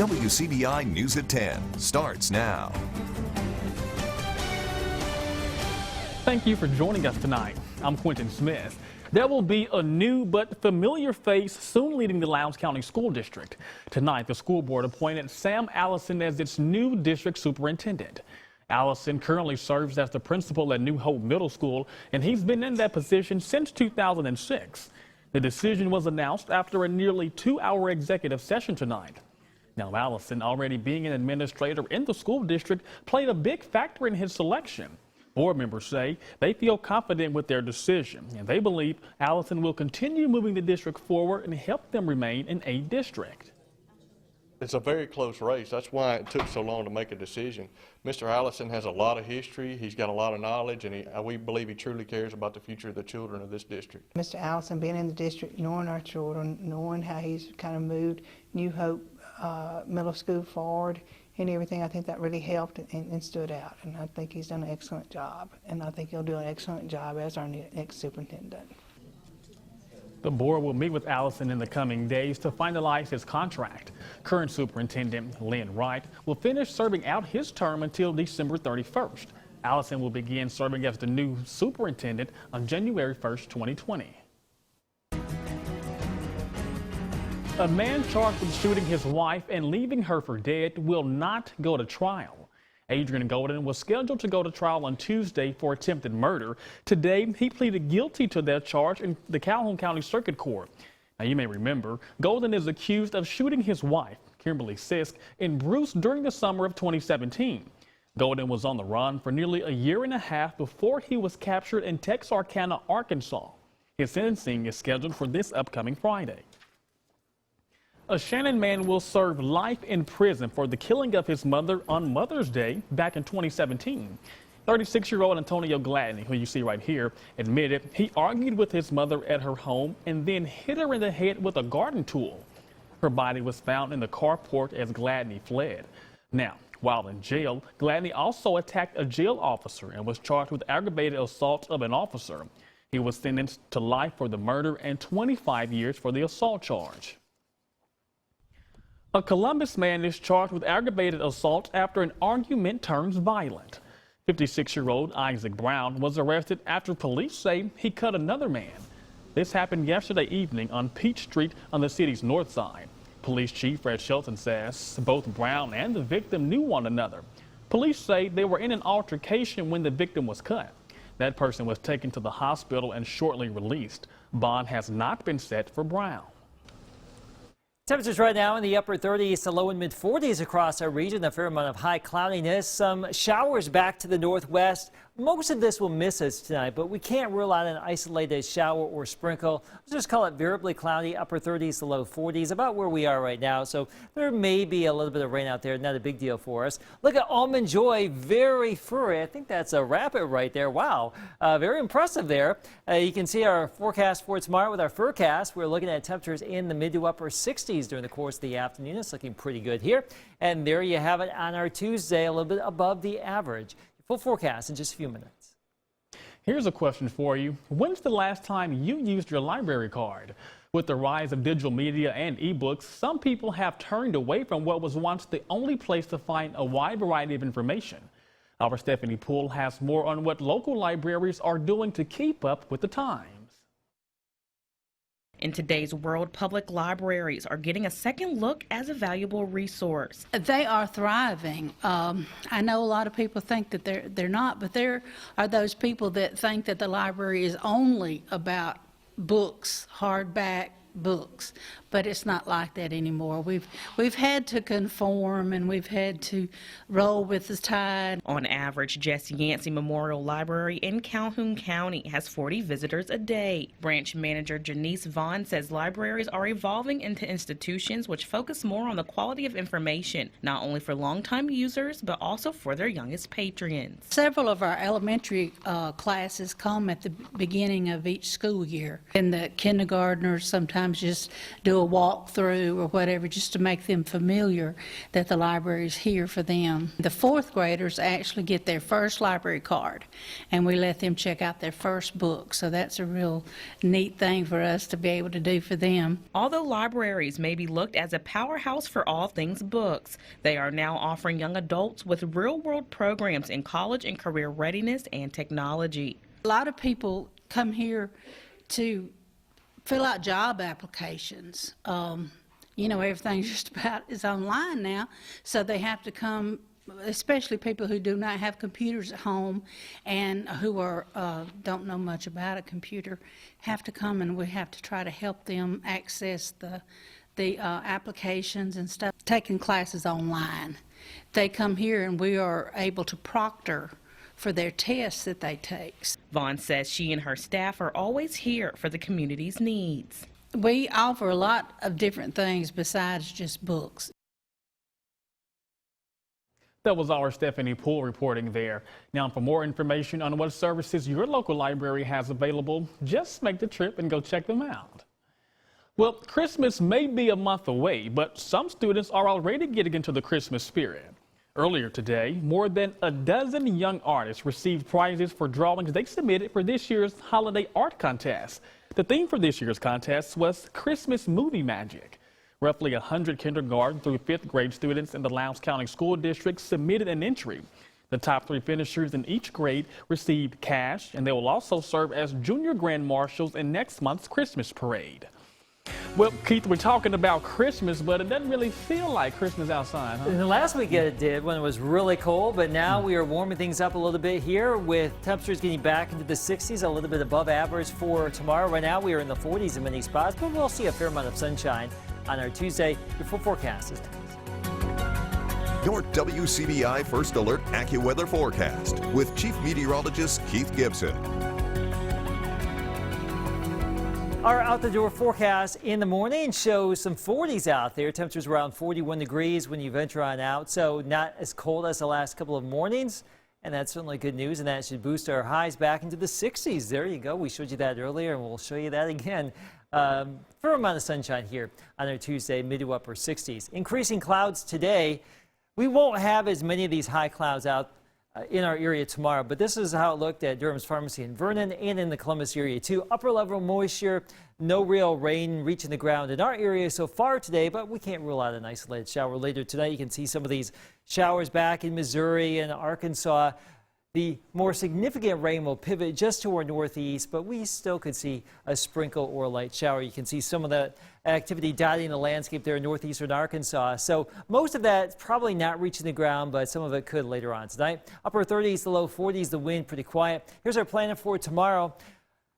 WCBI News at 10 starts now. Thank you for joining us tonight. I'm Quentin Smith. There will be a new but familiar face soon leading the Lowndes County School District. Tonight, the school board appointed Sam Allison as its new district superintendent. Allison currently serves as the principal at New Hope Middle School, and he's been in that position since 2006. The decision was announced after a nearly 2-hour executive session tonight. Now, Allison, already being an administrator in the school district, played a big factor in his selection. Board members say they feel confident with their decision, and they believe Allison will continue moving the district forward and help them remain in a district. It's a very close race. That's why it took so long to make a decision. Mr. Allison has a lot of history. He's got a lot of knowledge, and we believe he truly cares about the future of the children of this district. Mr. Allison being in the district, knowing our children, knowing how he's kind of moved New Hope Middle School forward and everything, I think that really helped and stood out. And I think he's done an excellent job. And I think he'll do an excellent job as our next superintendent. The board will meet with Allison in the coming days to finalize his contract. Current superintendent Lynn Wright will finish serving out his term until December 31st. Allison will begin serving as the new superintendent on January 1st, 2020. A man charged with shooting his wife and leaving her for dead will not go to trial. Adrian Golden was scheduled to go to trial on Tuesday for attempted murder. Today, he pleaded guilty to that charge in the Calhoun County Circuit Court. Now, you may remember, Golden is accused of shooting his wife, Kimberly Sisk, in Bruce during the summer of 2017. Golden was on the run for nearly a year and a half before he was captured in Texarkana, Arkansas. His sentencing is scheduled for this upcoming Friday. A Shannon man will serve life in prison for the killing of his mother on Mother's Day back in 2017. 36-year-old Antonio Gladney, who you see right here, admitted he argued with his mother at her home and then hit her in the head with a garden tool. Her body was found in the carport as Gladney fled. Now, while in jail, Gladney also attacked a jail officer and was charged with aggravated assault of an officer. He was sentenced to life for the murder and 25 years for the assault charge. A Columbus man is charged with aggravated assault after an argument turns violent. 56-year-old Isaac Brown was arrested after police say he cut another man. This happened yesterday evening on Peach Street on the city's north side. Police Chief Fred Shelton says both Brown and the victim knew one another. Police say they were in an altercation when the victim was cut. That person was taken to the hospital and shortly released. Bond has not been set for Brown. Temperatures right now in the upper 30s to low and mid 40s across our region. A fair amount of high cloudiness. Some showers back to the northwest. Most of this will miss us tonight, but we can't rule out an isolated shower or sprinkle. Let's just call it variably cloudy, upper 30s to low 40s, about where we are right now. So there may be a little bit of rain out there, not a big deal for us. Look at Almond Joy, very furry. I think that's a rabbit right there. Wow, very impressive there. You can see our forecast for tomorrow with our Forecast. We're looking at temperatures in the mid to upper 60s during the course of the afternoon. It's looking pretty good here. And there you have it on our Tuesday, a little bit above the average. Full forecast in just a few minutes. Here's a question for you. When's the last time you used your library card? With the rise of digital media and ebooks, some people have turned away from what was once the only place to find a wide variety of information. Our Stephanie Poole has more on what local libraries are doing to keep up with the times. In today's world, public libraries are getting a second look as a valuable resource. They are thriving. I know a lot of people think that they're not, but there are those people that think that the library is only about books, hardback books, but it's not like that anymore. We've had to conform and we've had to roll with the tide. On average, Jesse Yancey Memorial Library in Calhoun County has 40 visitors a day. Branch manager Janice Vaughn says libraries are evolving into institutions which focus more on the quality of information, not only for longtime users, but also for their youngest patrons. Several of our elementary classes come at the beginning of each school year, and the kindergartners sometimes just do a walkthrough or whatever, just to make them familiar that the library is here for them. The fourth graders actually get their first library card, and we let them check out their first book. So that's a real neat thing for us to be able to do for them. Although libraries may be looked as a powerhouse for all things books, they are now offering young adults with real-world programs in college and career readiness and technology. A lot of people come here to fill out job applications. You know, everything just about is online now, so they have to come, especially people who do not have computers at home and who are don't know much about a computer, have to come, and we have to try to help them access the applications and stuff. Taking classes online, they come here and we are able to proctor for their tests that they take. Vaughn says she and her staff are always here for the community's needs. We offer a lot of different things besides just books. That was our Stephanie Poole reporting there. Now, for more information on what services your local library has available, just make the trip and go check them out. Well, Christmas may be a month away, but some students are already getting into the Christmas spirit. Earlier today, more than a dozen young artists received prizes for drawings they submitted for this year's holiday art contest. The theme for this year's contest was Christmas movie magic. Roughly 100 kindergarten through 5th grade students in the Lowndes County School District submitted an entry. The top 3 finishers in each grade received cash, and they will also serve as junior grand marshals in next month's Christmas parade. Well, Keith, we're talking about Christmas, but it doesn't really feel like Christmas outside, huh? And last week it did when it was really cold, but now we are warming things up a little bit here with temperatures getting back into the 60s, a little bit above average for tomorrow. Right now we are in the 40s in many spots, but we'll see a fair amount of sunshine on our Tuesday. Your full forecast is next. Your WCBI First Alert AccuWeather forecast with Chief Meteorologist Keith Gibson. Our out-the-door forecast in the morning shows some 40s out there. Temperatures around 41 degrees when you venture on out, so not as cold as the last couple of mornings. And that's certainly good news, and that should boost our highs back into the 60s. There you go. We showed you that earlier, and we'll show you that again. Fair amount of sunshine here on our Tuesday, mid to upper 60s. Increasing clouds today. We won't have as many of these high clouds out in our area tomorrow, but this is how it looked at Durham's Pharmacy in Vernon and in the Columbus area too. Upper level moisture, no real rain reaching the ground in our area so far today, but we can't rule out an isolated shower later tonight. You can see some of these showers back in Missouri and Arkansas. The more significant rain will pivot just to our northeast, but we still could see a sprinkle or a light shower. You can see some of that activity dotting the landscape there in northeastern Arkansas. So most of that is probably not reaching the ground, but some of it could later on tonight. Upper 30s to low 40s, the wind pretty quiet. Here's our plan for tomorrow.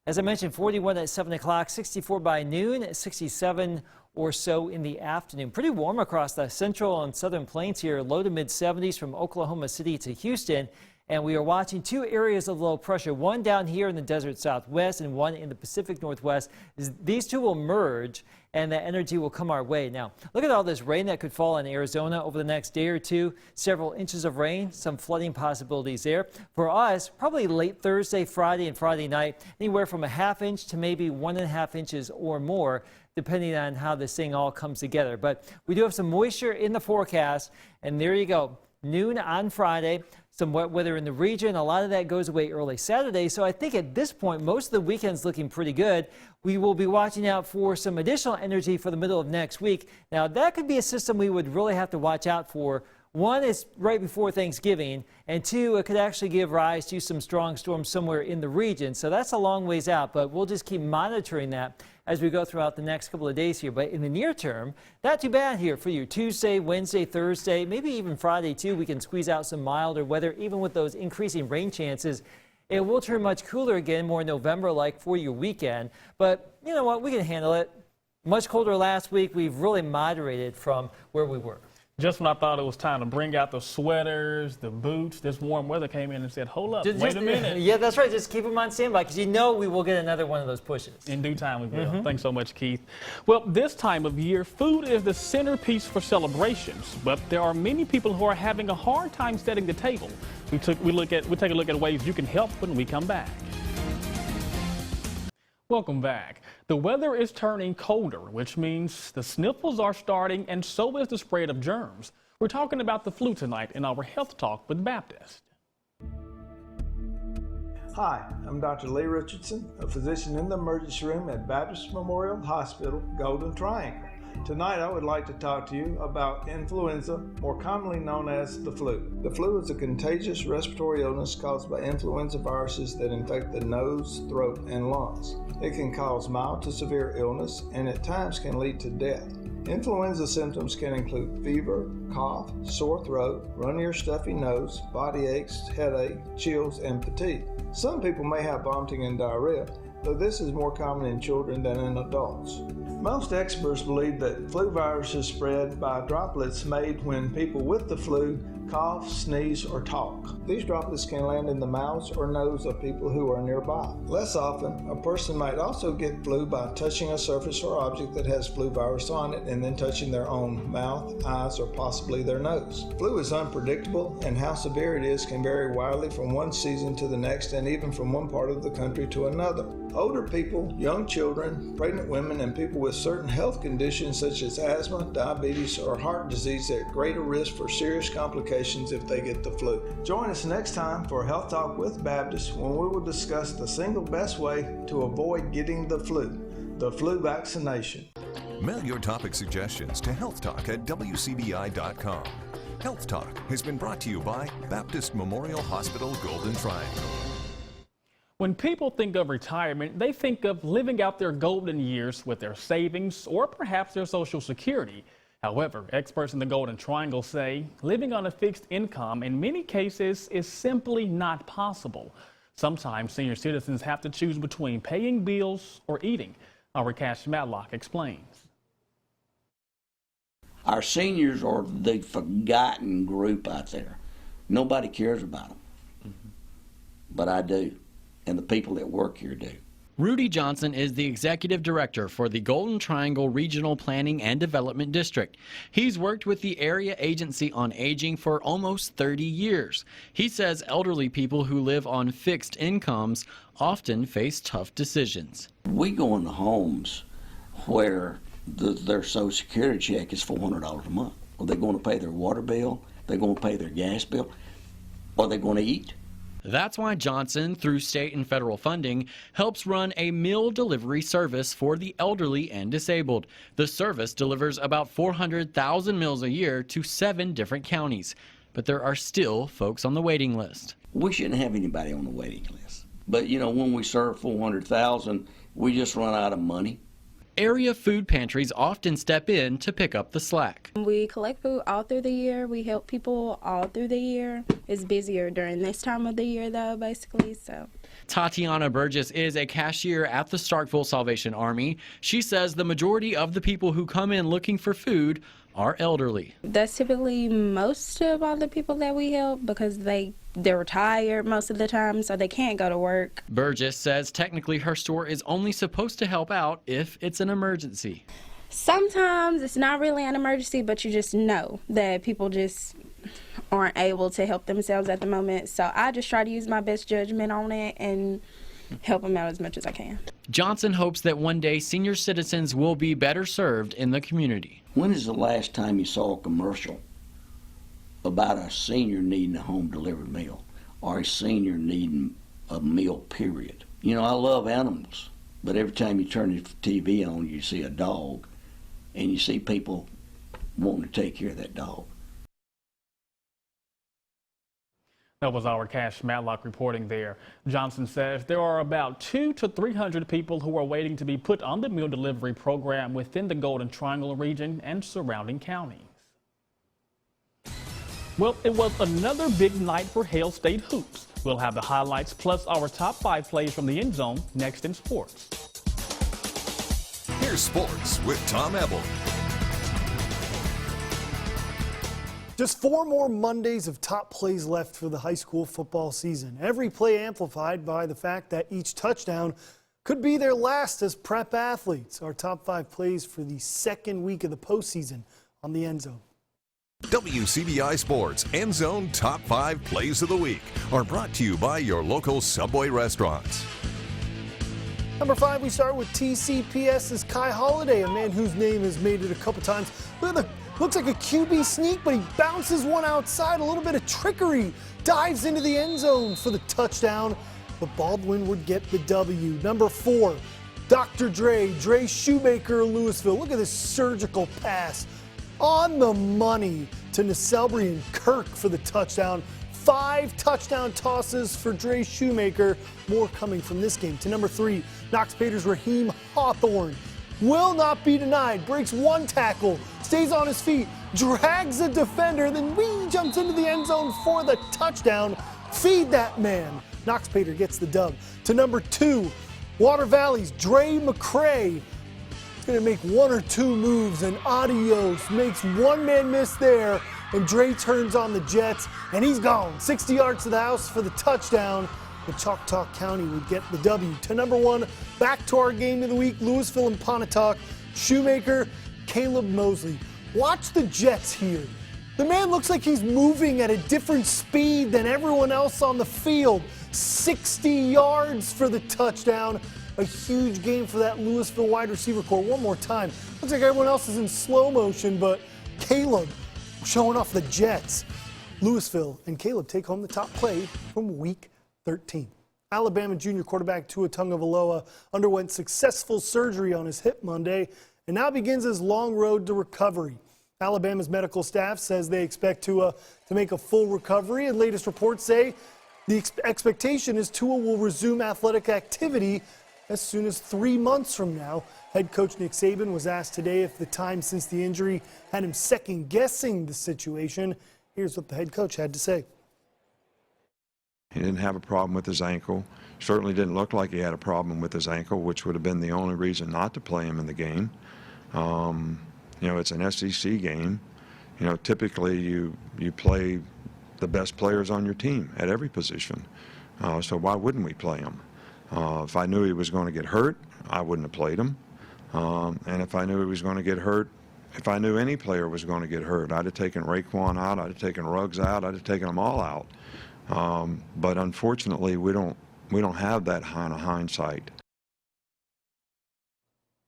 As I mentioned, 41 at 7 o'clock, 64 by noon, 67 or so in the afternoon. Pretty warm across the central and southern plains here, low to mid 70s from Oklahoma City to Houston. And we are watching 2 areas of low pressure, one down here in the desert southwest and one in the Pacific Northwest. These 2 will merge and that energy will come our way. Now, look at all this rain that could fall in Arizona over the next day or two. Several inches of rain, some flooding possibilities there. For us, probably late Thursday, Friday, and Friday night, anywhere from a ½ inch to maybe 1½ inches or more, depending on how this thing all comes together. But we do have some moisture in the forecast, and there you go. Noon on Friday. Some wet weather in the region. A lot of that goes away early Saturday. So I think at this point, most of the weekend's looking pretty good. We will be watching out for some additional energy for the middle of next week. Now, that could be a system we would really have to watch out for. One is right before Thanksgiving, and 2, it could actually give rise to some strong storms somewhere in the region. So that's a long ways out, but we'll just keep monitoring that as we go throughout the next couple of days here. But in the near term, not too bad here for you. Tuesday, Wednesday, Thursday, maybe even Friday too. We can squeeze out some milder weather, even with those increasing rain chances. It will turn much cooler again, more November-like for your weekend. But you know what? We can handle it. Much colder last week. We've really moderated from where we were. Just when I thought it was time to bring out the sweaters, the boots, this warm weather came in and said, hold up, wait a minute. Yeah, that's right. Just keep them on standby because you know we will get another one of those pushes. In due time we will. Thanks so much, Keith. Well, this time of year, food is the centerpiece for celebrations, but there are many people who are having a hard time setting the table. We take a look at ways you can help when we come back. Welcome back. The weather is turning colder, which means the sniffles are starting and so is the spread of germs. We're talking about the flu tonight in our Health Talk with Baptist. Hi, I'm Dr. Lee Richardson, a physician in the emergency room at Baptist Memorial Hospital, Golden Triangle. Tonight I would like to talk to you about influenza, more commonly known as the flu. The flu is a contagious respiratory illness caused by influenza viruses that infect the nose, throat, and lungs. It can cause mild to severe illness and at times can lead to death. Influenza symptoms can include fever, cough, sore throat, runny or stuffy nose, body aches, headache, chills, and fatigue. Some people may have vomiting and diarrhea, though this is more common in children than in adults. Most experts believe that flu viruses spread by droplets made when people with the flu cough, sneeze, or talk. These droplets can land in the mouths or nose of people who are nearby. Less often, a person might also get flu by touching a surface or object that has flu virus on it and then touching their own mouth, eyes, or possibly their nose. Flu is unpredictable, and how severe it is can vary widely from one season to the next and even from one part of the country to another. Older people, young children, pregnant women, and people with certain health conditions such as asthma, diabetes, or heart disease are at greater risk for serious complications if they get the flu. Join us next time for Health Talk with Baptist when we will discuss the single best way to avoid getting the flu vaccination. Mail your topic suggestions to healthtalk@wcbi.com. Health Talk has been brought to you by Baptist Memorial Hospital, Golden Triangle. When people think of retirement, they think of living out their golden years with their savings or perhaps their Social Security. However, experts in the Golden Triangle say living on a fixed income in many cases is simply not possible. Sometimes senior citizens have to choose between paying bills or eating. Our Cash Matlock explains. Our seniors are the forgotten group out there. Nobody cares about them. But I do, and the people that work here do. Rudy Johnson is the executive director for the Golden Triangle Regional Planning and Development District. He's worked with the Area Agency on Aging for almost 30 years. He says elderly people who live on fixed incomes often face tough decisions. We go into homes where their Social Security check is $400 a month. Are they going to pay their water bill? Are they going to pay their gas bill? Are they going to eat? That's why Johnson, through state and federal funding, helps run a meal delivery service for the elderly and disabled. The service delivers about 400,000 meals a year to 7 different counties. But there are still folks on the waiting list. We shouldn't have anybody on the waiting list. But, you know, when we serve 400,000, we just run out of money. Area food pantries often step in to pick up the slack. We collect food all through the year. We help people all through the year. It's busier during this time of the year, though, basically, so. Tatiana Burgess is a cashier at the Starkville Salvation Army. She says the majority of the people who come in looking for food are elderly. That's typically most of all the people that we help because they're retired most of the time, so they can't go to work. Burgess says technically her store is only supposed to help out if it's an emergency. Sometimes it's not really an emergency, but you just know that people just aren't able to help themselves at the moment. So I just try to use my best judgment on it and help them out as much as I can. Johnson hopes that one day senior citizens will be better served in the community. When is the last time you saw a commercial about a senior needing a home delivered meal or a senior needing a meal, period? You know, I love animals, but every time you turn the TV on, you see a dog and you see people wanting to take care of that dog. That was our Cash Matlock reporting there. Johnson says there are about 200 to 300 people who are waiting to be put on the meal delivery program within the Golden Triangle region and surrounding counties. Well, it was another big night for Hale State hoops. We'll have the highlights plus our top 5 plays from the end zone next in sports. Here's sports with Tom Ebel. Just 4 more Mondays of top plays left for the high school football season. Every play amplified by the fact that each touchdown could be their last as prep athletes. Our top 5 plays for the second week of the postseason on the End Zone. WCBI Sports End Zone Top 5 Plays of the Week are brought to you by your local Subway restaurants. Number 5, we start with TCPS's Kai Holiday, a man whose name has made it a couple times. Looks like a QB sneak, but he bounces one outside. A little bit of trickery. Dives into the end zone for the touchdown. But Baldwin would get the W. Number 4, Dr. Dre Shoemaker of Louisville. Look at this surgical pass. On the money to Naselbury and Kirk for the touchdown. 5 touchdown tosses for Dre Shoemaker. More coming from this game. To number 3, Knox Pater's Raheem Hawthorne. Will not be denied. Breaks 1 tackle. Stays on his feet. Drags a defender. Then jumps into the end zone for the touchdown. Feed that man. Knox Pater gets the dub. To number 2, Water Valley's Dre McCray. He's going to make 1 or 2 moves, and adios. Makes 1 man miss there, and Dre turns on the Jets, and he's gone. 60 yards to the house for the touchdown. But Choctaw County would get the W. To number 1, back to our game of the week, Louisville and Pontotoc. Shoemaker, Caleb Mosley. Watch the Jets here. The man looks like he's moving at a different speed than everyone else on the field. 60 yards for the touchdown. A huge game for that Louisville wide receiver core. One more time. Looks like everyone else is in slow motion, but Caleb showing off the Jets. Louisville and Caleb take home the top play from week 13. Alabama junior quarterback Tua Tagovailoa underwent successful surgery on his hip Monday and now begins his long road to recovery. Alabama's medical staff says they expect Tua to make a full recovery, and latest reports say the expectation is Tua will resume athletic activity as soon as 3 months from now. Head coach Nick Saban was asked today if the time since the injury had him second-guessing the situation. Here's what the head coach had to say. He didn't have a problem with his ankle. Certainly didn't look like he had a problem with his ankle, which would have been the only reason not to play him in the game. You know, it's an SEC game. You know, typically you play the best players on your team at every position. So why wouldn't we play him? If I knew he was going to get hurt, I wouldn't have played him. And if I knew he was going to get hurt, if I knew any player was going to get hurt, I'd have taken Raekwon out, I'd have taken Ruggs out, I'd have taken them all out. But unfortunately, we don't have that kind of hindsight.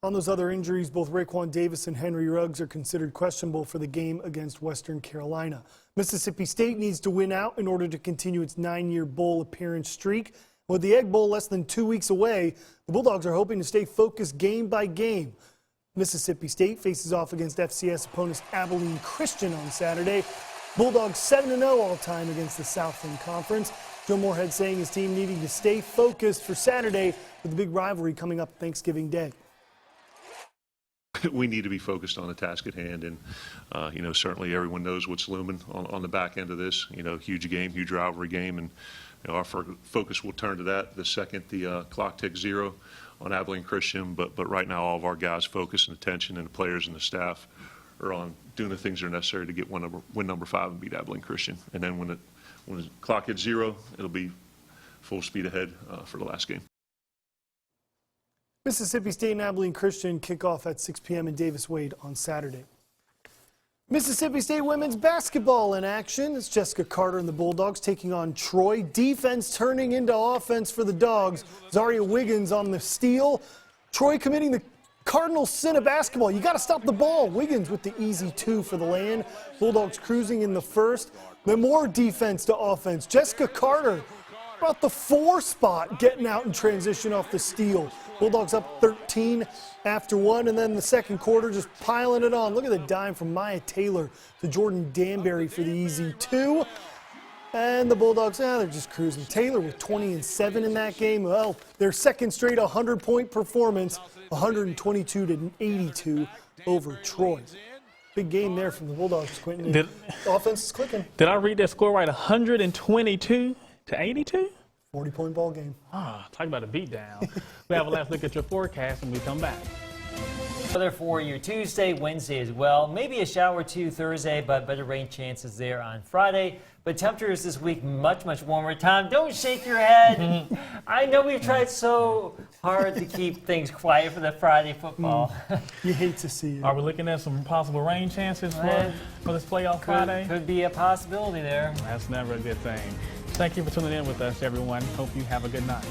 On those other injuries, both Raekwon Davis and Henry Ruggs are considered questionable for the game against Western Carolina. Mississippi State needs to win out in order to continue its 9-year bowl appearance streak. With the Egg Bowl less than 2 weeks away, the Bulldogs are hoping to stay focused game by game. Mississippi State faces off against FCS opponents Abilene Christian on Saturday. Bulldogs 7-0 all-time against the Southland Conference. Joe Moorhead saying his team needing to stay focused for Saturday with the big rivalry coming up Thanksgiving Day. We need to be focused on the task at hand, and you know, certainly everyone knows what's looming on the back end of this. You know, huge game, huge rivalry game, and you know, our focus will turn to that the second the clock ticks 0 on Abilene Christian. But right now, all of our guys' focus and attention, and the players and the staff, are on doing the things that are necessary to get win number 5 and beat Abilene Christian. And then when the clock hits 0, it'll be full speed ahead for the last game. Mississippi State and Abilene Christian kick off at 6 p.m. in Davis-Wade on Saturday. Mississippi State women's basketball in action. It's Jessica Carter and the Bulldogs taking on Troy. Defense turning into offense for the Dogs. Zaria Wiggins on the steal. Troy committing the cardinal sin of basketball. You got to stop the ball. Wiggins with the easy 2 for the land. Bulldogs cruising in the first. Then more defense to offense. Jessica Carter about the 4 spot, getting out in transition off the steal. Bulldogs up 13 after 1, and then the second quarter just piling it on. Look at the dime from Maya Taylor to Jordan Danbury for the easy 2. And the Bulldogs, they're just cruising. Taylor with 20 and 7 in that game. Well, their second straight 100-point performance, 122-82 over Troy. Big game there from the Bulldogs, Quentin. The offense is clicking. Did I read that score right? 122-82? 40-point ball game. Talk about a beatdown. We have a last look at your forecast when we come back. Weather for your Tuesday, Wednesday as well. Maybe a shower or 2 Thursday, but better rain chances there on Friday. But temperatures this week much, much warmer. Tom, don't shake your head. I know we've tried so hard to keep things quiet for the Friday football. You hate to see it. Are we looking at some possible rain chances for this playoff Friday? Could be a possibility there. That's never a good thing. Thank you for tuning in with us, everyone. Hope you have a good night.